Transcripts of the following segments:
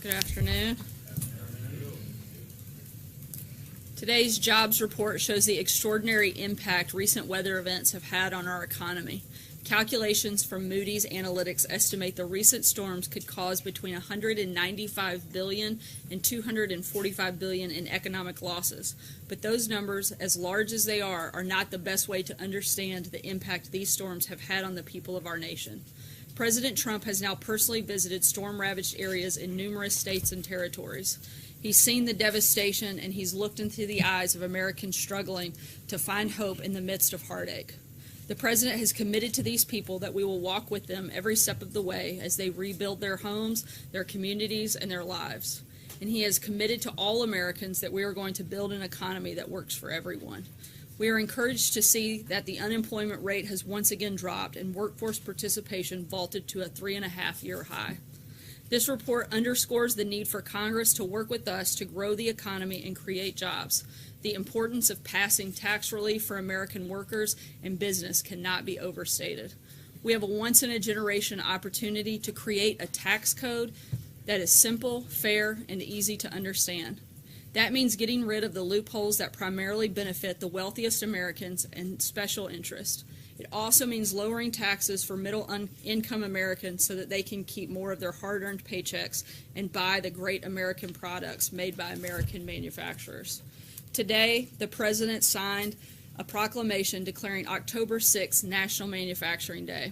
Good afternoon. Today's jobs report shows the extraordinary impact recent weather events have had on our economy. Calculations from Moody's Analytics estimate the recent storms could cause between $195 billion and $245 billion in economic losses. But those numbers, as large as they are not the best way to understand the impact these storms have had on the people of our nation. President Trump has now personally visited storm-ravaged areas in numerous states and territories. He's seen the devastation, and he's looked into the eyes of Americans struggling to find hope in the midst of heartache. The President has committed to these people that we will walk with them every step of the way as they rebuild their homes, their communities, and their lives. And he has committed to all Americans that we are going to build an economy that works for everyone. We are encouraged to see that the unemployment rate has once again dropped and workforce participation vaulted to a 3.5-year high. This report underscores the need for Congress to work with us to grow the economy and create jobs. The importance of passing tax relief for American workers and business cannot be overstated. We have a once-in-a-generation opportunity to create a tax code that is simple, fair, and easy to understand. That means getting rid of the loopholes that primarily benefit the wealthiest Americans and special interests. It also means lowering taxes for middle-income Americans so that they can keep more of their hard-earned paychecks and buy the great American products made by American manufacturers. Today, the President signed a proclamation declaring October 6th National Manufacturing Day.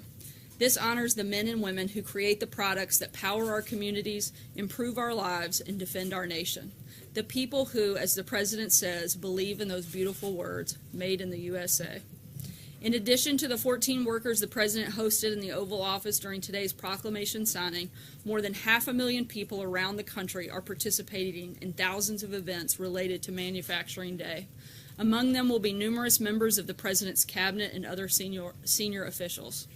This honors the men and women who create the products that power our communities, improve our lives, and defend our nation. The people who, as the President says, believe in those beautiful words, made in the USA. In addition to the 14 workers the President hosted in the Oval Office during today's proclamation signing, more than 500,000 people around the country are participating in thousands of events related to Manufacturing Day. Among them will be numerous members of the President's cabinet and other senior officials.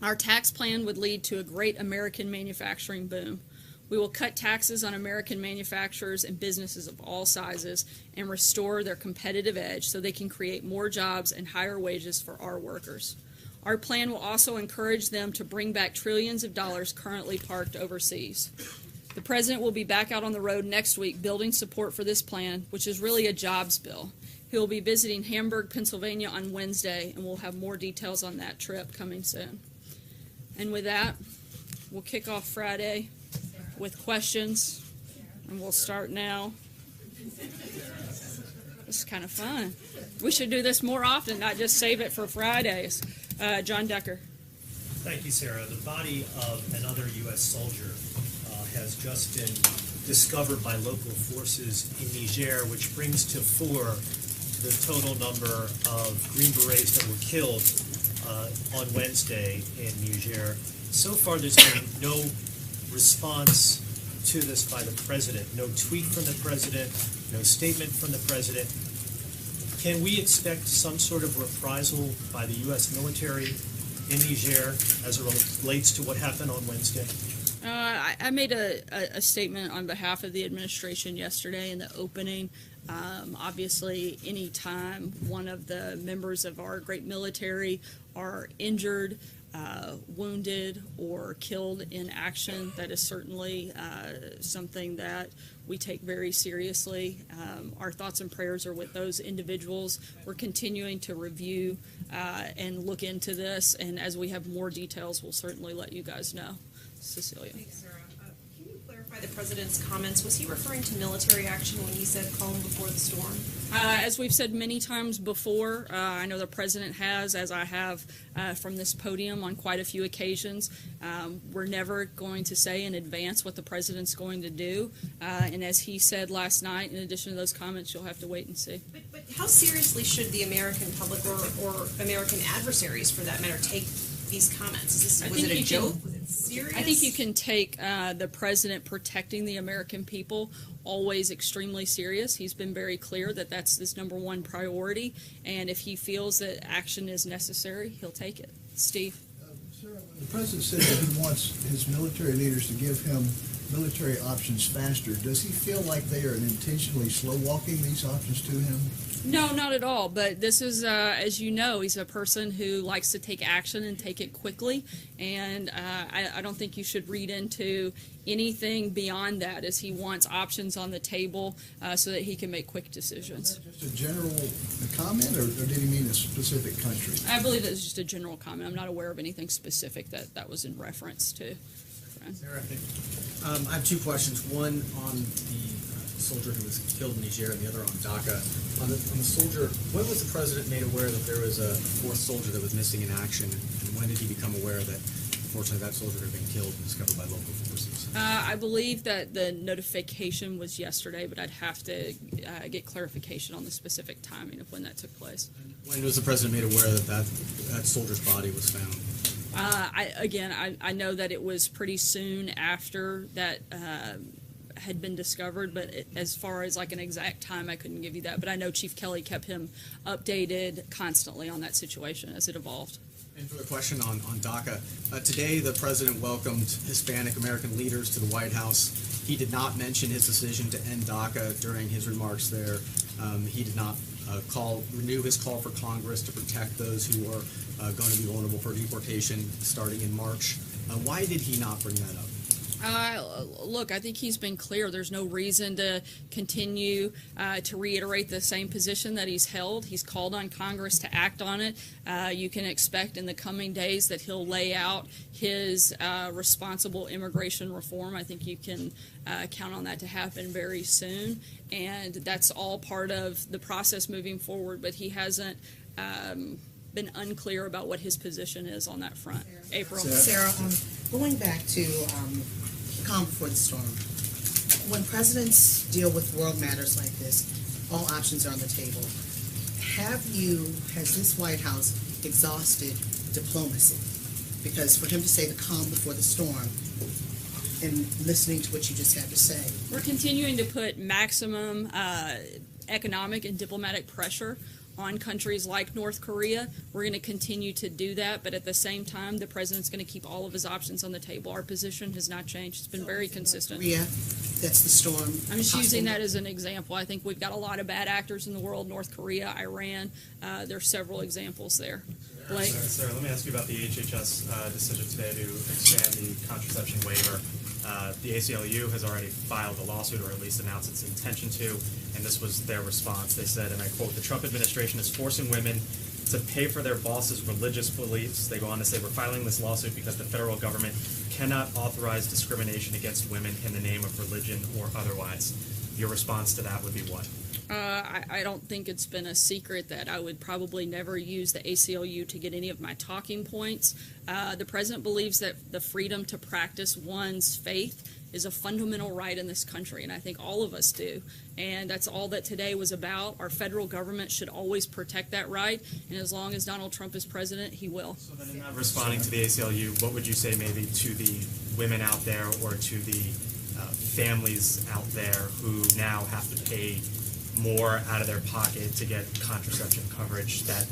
Our tax plan would lead to a great American manufacturing boom. We will cut taxes on American manufacturers and businesses of all sizes and restore their competitive edge so they can create more jobs and higher wages for our workers. Our plan will also encourage them to bring back trillions of dollars currently parked overseas. The President will be back out on the road next week building support for this plan, which is really a jobs bill. He will be visiting Hamburg, Pennsylvania on Wednesday, and we'll have more details on that trip coming soon. And with that, we'll kick off Friday with questions, and we'll start now. This is kind of fun. We should do this more often, not just save it for Fridays. John Decker. Thank you, Sarah. The body of another U.S. soldier has just been discovered by local forces in Niger, which brings to 4 the total number of Green Berets that were killed on Wednesday in Niger. So far, there's been no response to this by the President. No tweet from the President, no statement from the President. Can we expect some sort of reprisal by the U.S. military in Niger as it relates to what happened on Wednesday? I made a statement on behalf of the administration yesterday in the opening. Obviously, any time one of the members of our great military are injured, wounded, or killed in action, that is certainly something that we take very seriously. Our thoughts and prayers are with those individuals. We're continuing to review and look into this, and as we have more details, we'll certainly let you guys know. Cecilia. Thanks, Sarah. Can you clarify the President's comments? Was he referring to military action when he said calm before the storm? As we've said many times before, I know the President has, as I have from this podium on quite a few occasions. We're never going to say in advance what the President's going to do. And as he said last night, in addition to those comments, you'll have to wait and see. But how seriously should the American public or American adversaries, for that matter, take these comments? Was it a joke? Was it serious? I think you can take the President protecting the American people always extremely serious. He's been very clear that that's his number one priority, and if he feels that action is necessary, he'll take it. Steve? Sarah, when the President said that he wants his military leaders to give him military options faster, does he feel like they are intentionally slow walking these options to him? No, not at all. But this is, as you know, he's a person who likes to take action and take it quickly. And I don't think you should read into anything beyond that, as he wants options on the table so that he can make quick decisions. Just a general comment, or did he mean a specific country? I believe it's just a general comment. I'm not aware of anything specific that was in reference to. Sarah, I have two questions. One on the soldier who was killed in Niger, and the other on DACA. On the soldier, when was the president made aware that there was a fourth soldier that was missing in action, and when did he become aware that unfortunately that soldier had been killed and discovered by local forces? I believe that the notification was yesterday, but I'd have to get clarification on the specific timing of when that took place. When was the president made aware that that soldier's body was found? I know that it was pretty soon after that had been discovered, but as far as like an exact time, I couldn't give you that. But I know Chief Kelly kept him updated constantly on that situation as it evolved. And for the question on DACA, today the president welcomed Hispanic American leaders to the White House. He did not mention his decision to end DACA during his remarks there. He did not renew his call for Congress to protect those who are going to be vulnerable for deportation starting in March. Why did he not bring that up? Look, I think he's been clear. There's no reason to continue to reiterate the same position that he's held. He's called on Congress to act on it. You can expect in the coming days that he'll lay out his responsible immigration reform. I think you can count on that to happen very soon, and that's all part of the process moving forward. But he hasn't been unclear about what his position is on that front. April. Sarah, going back to calm before the storm. When presidents deal with world matters like this, all options are on the table. Has this White House exhausted diplomacy? Because for him to say the calm before the storm, and listening to what you just had to say. We're continuing to put maximum economic and diplomatic pressure on countries like North Korea. We're going to continue to do that, but at the same time, the president's going to keep all of his options on the table. Our position has not changed. It's been very consistent. Korea, that's the storm. I'm just using that as an example. I think we've got a lot of bad actors in the world, North Korea, Iran. There's several examples there. Blake? Sarah, let me ask you about the HHS decision today to expand the contraception waiver. The ACLU has already filed a lawsuit, or at least announced its intention to, and this was their response. They said, and I quote, "The Trump administration is forcing women to pay for their bosses' religious beliefs." They go on to say, "We're filing this lawsuit because the federal government cannot authorize discrimination against women in the name of religion or otherwise." Your response to that would be what? I don't think it's been a secret that I would probably never use the ACLU to get any of my talking points. The president believes that the freedom to practice one's faith is a fundamental right in this country, and I think all of us do. And that's all that today was about. Our federal government should always protect that right, and as long as Donald Trump is president, he will. So then in not responding to the ACLU, what would you say maybe to the women out there, or to the families out there who now have to pay more out of their pocket to get contraception coverage that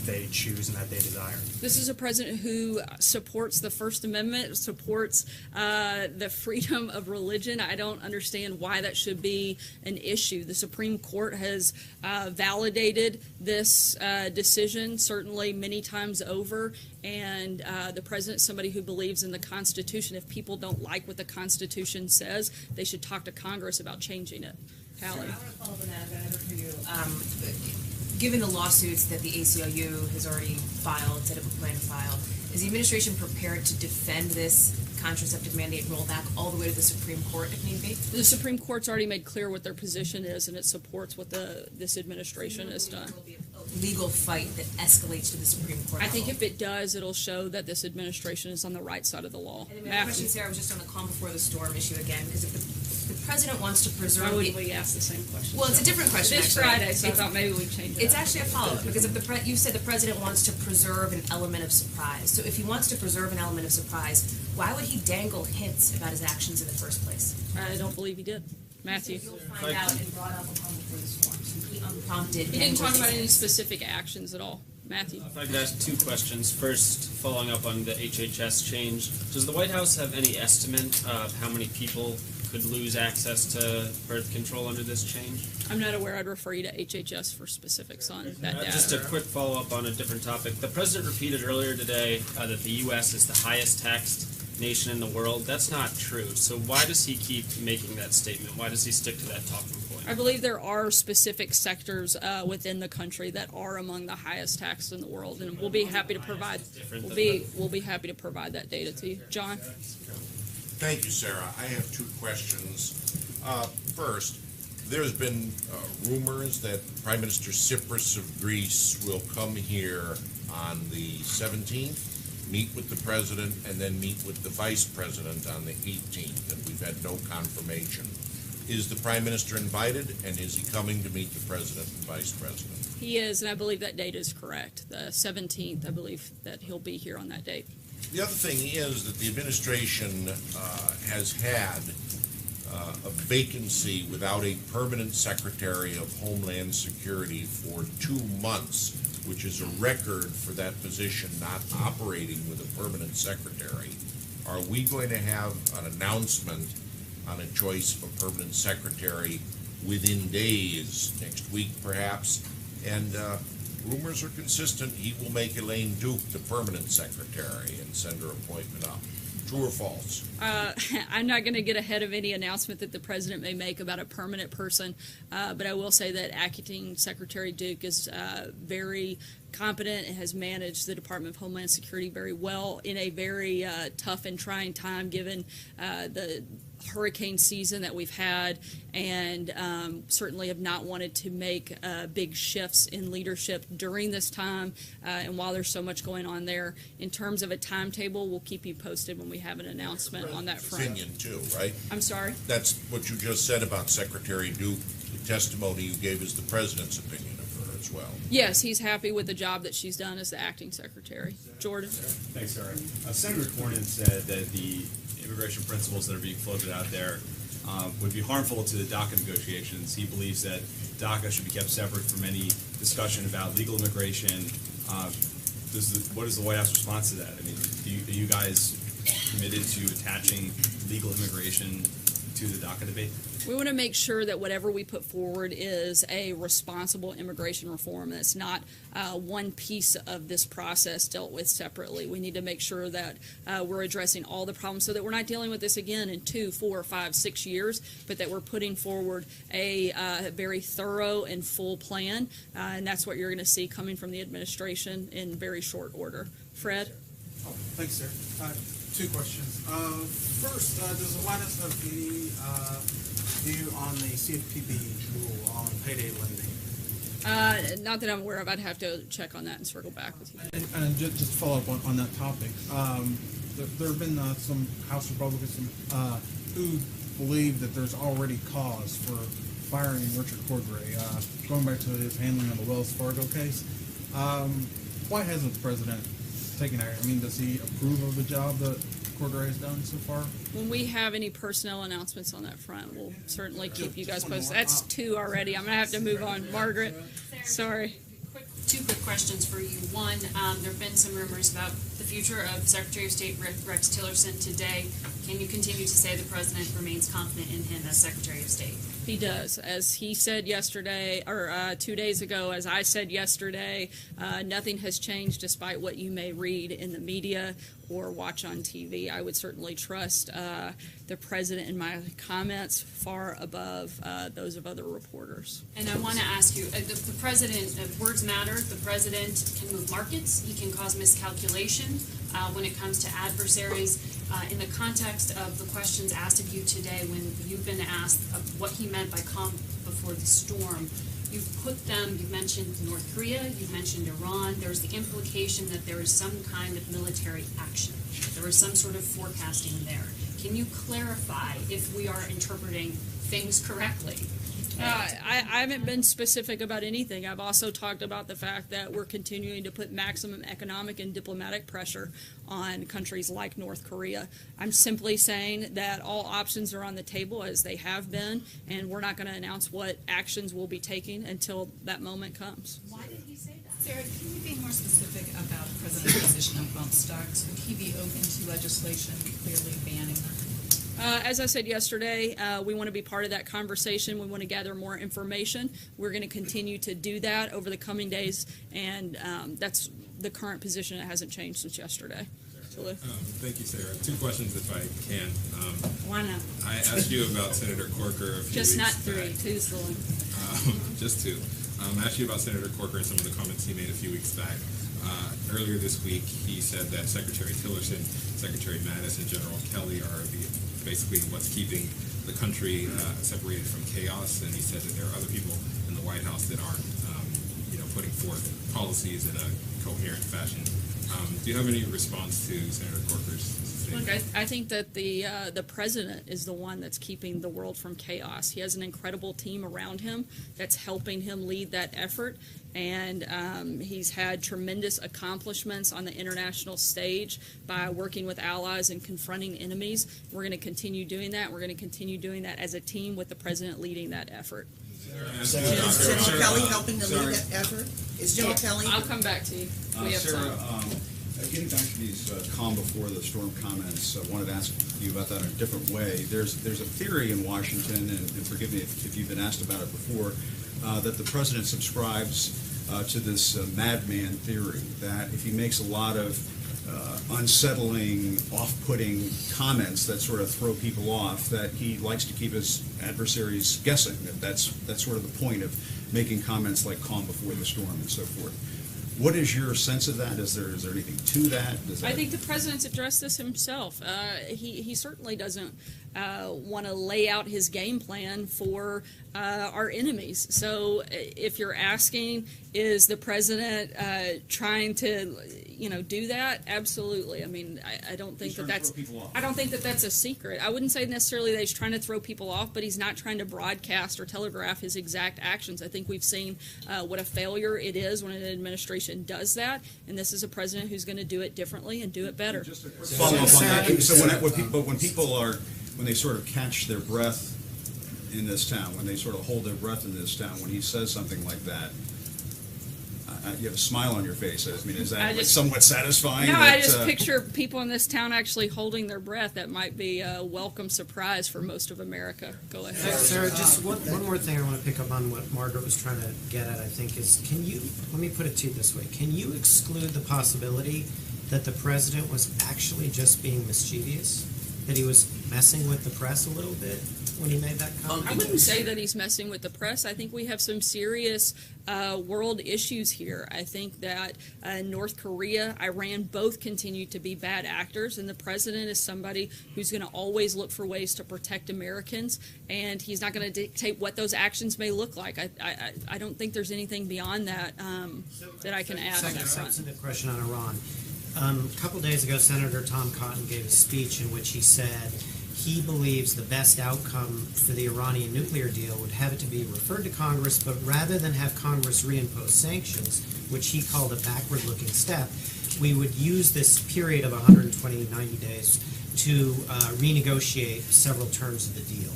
they choose and that they desire? This is a president who supports the First Amendment, supports the freedom of religion. I don't understand why that should be an issue. The Supreme Court has validated this decision, certainly many times over, and the president is somebody who believes in the Constitution. If people don't like what the Constitution says, they should talk to Congress about changing it. Hallie. I want to follow up on that, but I have it for you. Given the lawsuits that the ACLU has already filed, said it would plan to file, is the administration prepared to defend this contraceptive mandate rollback all the way to the Supreme Court if need be? The Supreme Court's already made clear what their position is, and it supports what this administration has done. There will be a legal fight that escalates to the Supreme Court. I think if it does, it'll show that this administration is on the right side of the law. And then my question, Sarah, was just on the calm before the storm issue again, because if the president wants to preserve... Why would we ask the same question? Well, it's a different question, It's actually. Friday, so I thought maybe we'd change it. It's actually a follow-up, because if you said the president wants to preserve an element of surprise. So if he wants to preserve an element of surprise, why would he dangle hints about his actions in the first place? I don't believe he did. Matthew. You'll find out and brought up a calm before the storm. Simply unprompted. He didn't talk about any specific actions at all. Matthew. If I could ask two questions. First, following up on the HHS change, does the White House have any estimate of how many people could lose access to birth control under this change? I'm not aware. I'd refer you to HHS for specifics on that data. Just a quick follow-up on a different topic. The president repeated earlier today that the U.S. is the highest taxed nation in the world. That's not true. So why does he keep making that statement? Why does he stick to that talking point? I believe there are specific sectors within the country that are among the highest taxed in the world, and we'll be happy to provide. We'll be happy to provide that data to you, John. Thank you, Sarah. I have two questions. First, there's been rumors that Prime Minister Tsipras of Greece will come here on the 17th, meet with the president, and then meet with the vice president on the 18th, and we've had no confirmation. Is the Prime Minister invited, and is he coming to meet the president and vice president? He is, and I believe that date is correct. The 17th, I believe that he'll be here on that date. The other thing is that the administration has had a vacancy without a permanent Secretary of Homeland Security for 2 months, which is a record for that position not operating with a permanent secretary. Are we going to have an announcement on a choice of a permanent secretary within days, next week perhaps? And rumors are consistent, he will make Elaine Duke the permanent secretary and send her appointment up. True or false? I'm not going to get ahead of any announcement that the president may make about a permanent person, but I will say that Acting Secretary Duke is very competent and has managed the Department of Homeland Security very well in a very tough and trying time given the hurricane season that we've had, and certainly have not wanted to make big shifts in leadership during this time, and while there's so much going on there. In terms of a timetable, we'll keep you posted when we have an announcement on that front. Opinion too, right? I'm sorry? That's what you just said about Secretary Duke. The testimony you gave is the president's opinion of her as well. Yes, he's happy with the job that she's done as the acting secretary. Jordan? Thanks, Sarah. Senator Cornyn said that the immigration principles that are being floated out there would be harmful to the DACA negotiations. He believes that DACA should be kept separate from any discussion about legal immigration. What is the White House response to that? I mean, are you guys committed to attaching legal immigration to the DACA debate? We want to make sure that whatever we put forward is a responsible immigration reform. That's not one piece of this process dealt with separately. We need to make sure that we're addressing all the problems so that we're not dealing with this again in 2, 4, 5, 6 years, but that we're putting forward a very thorough and full plan. And that's what you're going to see coming from the administration in very short order. Fred? Oh, thanks, sir. Two questions. First, does the White House have any view on the CFPB rule on payday lending? Not that I'm aware of. I'd have to check on that and circle back with you. And just to follow up on that topic, there have been some House Republicans who believe that there's already cause for firing Richard Cordray, going back to his handling of the Wells Fargo case. Why hasn't the president taken action? I mean, does he approve of the job that Cordray has done so far? When we have any personnel announcements on that front, we'll certainly keep you guys posted. That's 2 already. I'm going to have to move on. Margaret, sorry. Two quick questions for you. One, there have been some rumors about the future of Secretary of State Rex Tillerson today. Can you continue to say the president remains confident in him as Secretary of State? He does. As he said yesterday, or 2 days ago, as I said yesterday, nothing has changed despite what you may read in the media or watch on TV. I would certainly trust the president in my comments far above those of other reporters. And I want to ask you, the president, words matter. The president can move markets. He can cause miscalculation when it comes to adversaries. In the context of the questions asked of you today, when you've been asked what he meant by calm before the storm, you've mentioned North Korea, you've mentioned Iran. There's the implication that there is some kind of military action. There is some sort of forecasting there. Can you clarify if we are interpreting things correctly? I haven't been specific about anything. I've also talked about the fact that we're continuing to put maximum economic and diplomatic pressure on countries like North Korea. I'm simply saying that all options are on the table as they have been, and we're not going to announce what actions we'll be taking until that moment comes. Why did he say that? Sarah, can you be more specific about the president's position on bump stocks? Would he be open to legislation clearly banning them? As I said yesterday, we want to be part of that conversation. We want to gather more information. We're going to continue to do that over the coming days, and that's the current position. It hasn't changed since yesterday. Thank you, Sarah. 2 questions, if I can. Why not? I asked you about Senator Corker a few Just weeks not back. 3, 2's the one. Just 2. I asked you about Senator Corker and some of the comments he made a few weeks back. Earlier this week, he said that Secretary Tillerson, Secretary Mattis, and General Kelly are basically what's keeping the country separated from chaos. And he said that there are other people in the White House that aren't, putting forth policies in a coherent fashion. Do you have any response to Senator Corker's statement? Look, I think that the president is the one that's keeping the world from chaos. He has an incredible team around him that's helping him lead that effort, and he's had tremendous accomplishments on the international stage by working with allies and confronting enemies. We're going to continue doing that. We're going to continue doing that as a team with the president leading that effort. Is General Kelly helping to lead that effort? Is General Kelly? I'll come back to you. We have Sarah, time. getting back to these calm before the storm comments, I wanted to ask you about that in a different way. There's a theory in Washington, and forgive me if you've been asked about it before, that the president subscribes to this madman theory, that if he makes a lot of unsettling, off-putting comments that sort of throw people off, that he likes to keep his adversaries guessing. That's sort of the point of making comments like calm before the storm and so forth. What is your sense of that? Is there anything to that? I think the president's addressed this himself. He certainly doesn't want to lay out his game plan for our enemies. So if you're asking, is the president trying to do that? Absolutely. I mean, I don't think I don't think that that's a secret. I wouldn't say necessarily that he's trying to throw people off, but he's not trying to broadcast or telegraph his exact actions. I think we've seen what a failure it is when an administration does that, and this is a president who's going to do it differently and do it better. Just a quick follow up on that. So when they sort of catch their breath in this town, when they sort of hold their breath in this town, when he says something like that, you have a smile on your face. I mean, is that somewhat satisfying? No, I just picture people in this town actually holding their breath. That might be a welcome surprise for most of America. Go ahead. Sarah, just one more thing I want to pick up on what Margaret was trying to get at, I think, is let me put it to you this way. Can you exclude the possibility that the president was actually just being mischievous? That he was messing with the press a little bit when he made that comment? I wouldn't say that he's messing with the press. I think we have some serious world issues here. I think that North Korea, Iran, both continue to be bad actors, and the president is somebody who's going to always look for ways to protect Americans, and he's not going to dictate what those actions may look like. I don't think there's anything beyond that that I can add on that front. Substantive question on Iran. A couple days ago, Senator Tom Cotton gave a speech in which he said he believes the best outcome for the Iranian nuclear deal would have it to be referred to Congress, but rather than have Congress reimpose sanctions, which he called a backward-looking step, we would use this period of 120, 90 days to renegotiate several terms of the deal.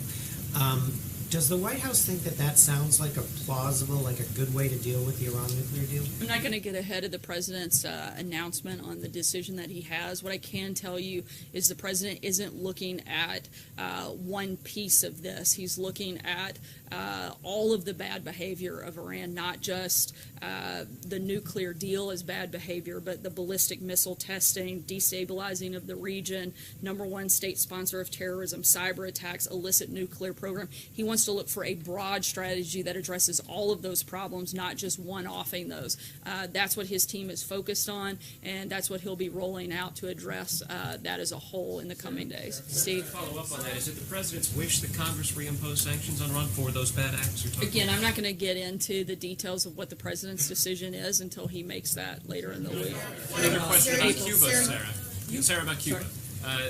Does the White House think that that sounds like a plausible, like a good way to deal with the Iran nuclear deal? I'm not going to get ahead of the president's announcement on the decision that he has. What I can tell you is the president isn't looking at one piece of this. He's looking at all of the bad behavior of Iran, not just the nuclear deal as bad behavior, but the ballistic missile testing, destabilizing of the region, #1 state sponsor of terrorism, cyber attacks, illicit nuclear program. He wants to look for a broad strategy that addresses all of those problems, not just one-offing those. That's what his team is focused on, and that's what he'll be rolling out to address that as a whole in the coming days. Steve? Follow up on that. Is it the president's wish that Congress reimpose sanctions on Iran for those bad acts you're talking Again, about? I'm not going to get into the details of what the president's decision is until he makes that later in the week. Another question about Cuba, Sarah, about Cuba.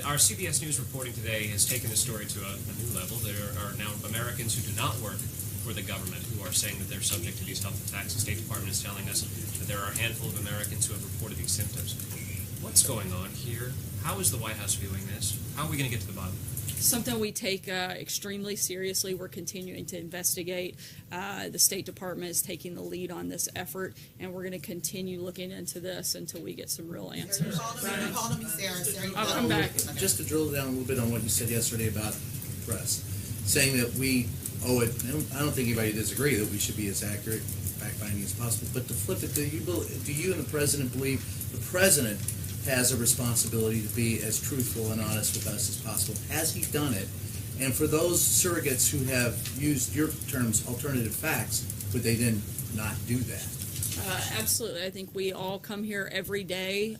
Our CBS News reporting today has taken this story to a new level. There are now Americans who do not work for the government who are saying that they're subject to these health attacks. The State Department is telling us that there are a handful of Americans who have reported these symptoms. What's going on here? How is the White House viewing this? How are we going to get to the bottom? Something we take extremely seriously. We're continuing to investigate. The State Department is taking the lead on this effort, and we're going to continue looking into this until we get some real answers. Call me Sarah. I'll come back. Just to drill down a little bit on what you said yesterday about press, saying that we owe it. I don't think anybody disagree that we should be as accurate, fact-finding as possible. But to flip it, do you and the president believe the president has a responsibility to be as truthful and honest with us as possible? Has he done it? And for those surrogates who have used your terms, alternative facts, would they then not do that? Absolutely. I think we all come here every day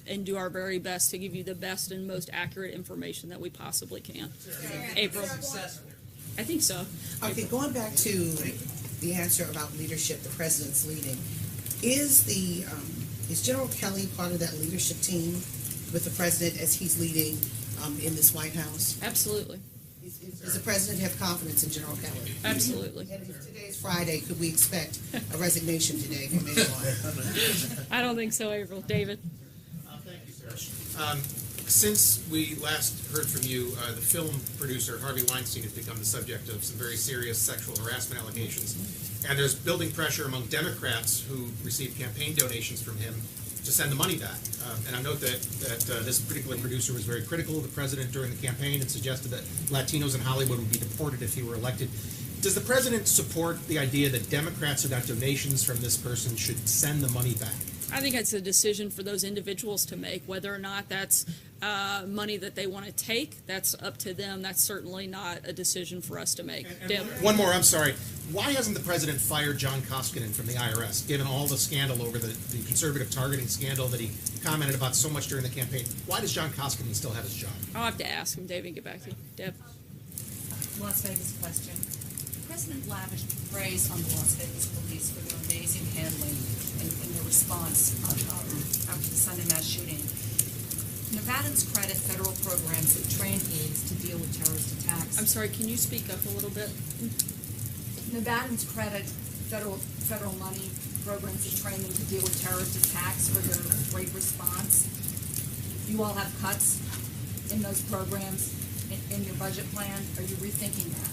and do our very best to give you the best and most accurate information that we possibly can. April? I think so. Okay, going back to the answer about leadership, the president's leading, is General Kelly part of that leadership team with the president as he's leading in this White House? Absolutely. Does the president have confidence in General Kelly? Absolutely. And if today's Friday, could we expect a resignation today from anyone? I don't think so, April. David? Thank you, Sarah. Since we last heard from you, the film producer Harvey Weinstein has become the subject of some very serious sexual harassment allegations. And there's building pressure among Democrats who received campaign donations from him to send the money back. And I note that this particular producer was very critical of the president during the campaign and suggested that Latinos in Hollywood would be deported if he were elected. Does the president support the idea that Democrats who got donations from this person should send the money back? I think it's a decision for those individuals to make. Whether or not that's money that they want to take, that's up to them. That's certainly not a decision for us to make. Deb? One more, I'm sorry. Why hasn't the president fired John Koskinen from the IRS, given all the scandal over the conservative targeting scandal that he commented about so much during the campaign? Why does John Koskinen still have his job? I'll have to ask him, David, and get back to you. Deb? Las Vegas question. The president lavished praise on the Las Vegas police for their amazing handling and their response after the Sunday mass shooting. Nevadans credit federal programs that train aides to deal with terrorist attacks. I'm sorry, can you speak up a little bit? Nevadans credit federal money programs that train them to deal with terrorist attacks for their great response. You all have cuts in those programs in your budget plan. Are you rethinking that?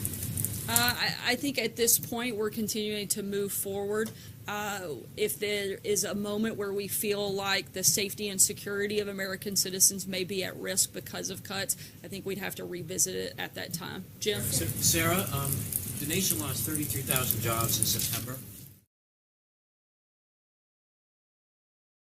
I think at this point we're continuing to move forward. If there is a moment where we feel like the safety and security of American citizens may be at risk because of cuts, I think we'd have to revisit it at that time. Jim? Sarah, the nation lost 33,000 jobs in September.